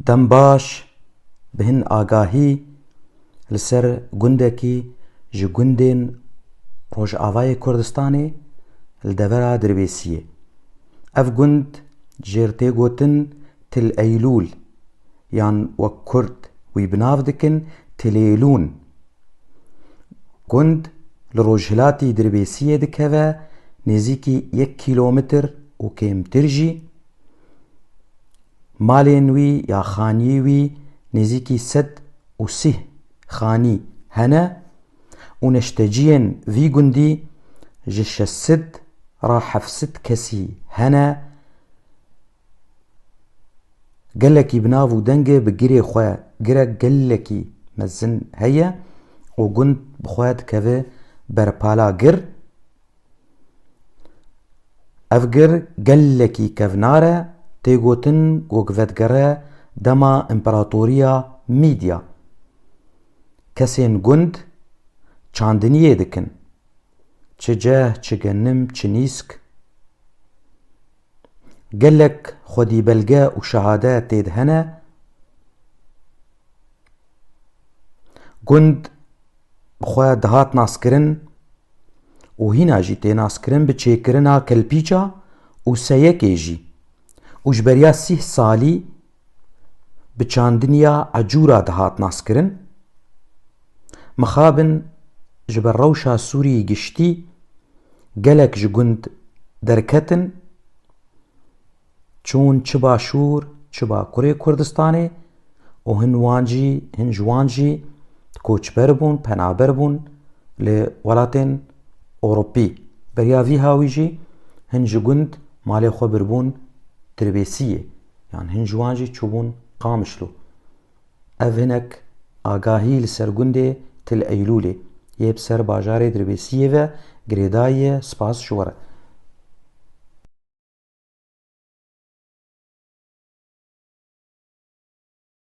دم باش بهن آگاهی لسر گندکی جی گندین روجاوای کردستانی لدورا دربیسیه. اف گند جیرتی گوتن تل ایلول یان وک کرد وی بناو دکن تلیلون. گند لروجهلاتی دربیسیه دکه و نزیکی 1 کیلومتر و کمتر جی. مالین وی یا خانی وی نزیکی 130 خانی هنه و نشتجین وی گندی جی 600 را 700 کسی هنه. گلکی بناو دنگه بگیری خواه گره گلکی مزن هیا و گند بخواد که برپالا گر. اف گر گلکی کفناره تیگوتن گوگودگره دما امپراتوریا میدیا. کسین گند چاندنیه دکن چه جه چه گنم چه نیسک. گلک خودی بلگه و شهاده تید هنه. گند بخواه دهات ناس کرن و هینا جی تی ناس کرن بچه کرنا کلپیچا و سیکی جی و جبریا 30 سالی بچاندنیا عجورا دهات ناس کرن. مخابن جبر روشا سوری گشتی گلک جگند درکتن چون چه باشور چه با کره کردستانه و هن جوانجی کوچبر بون پنابر بون لولاتین اوروپی. بریا وی هاوی جی هن جگند مالی خو بربون تربیسیه یعنی هن جوانجی چوبون قامشلو. اف هنک آگاهی لسر گنده تل ایلوله یه بسر باجاره دربیسیه و گریدای سپاس شوره.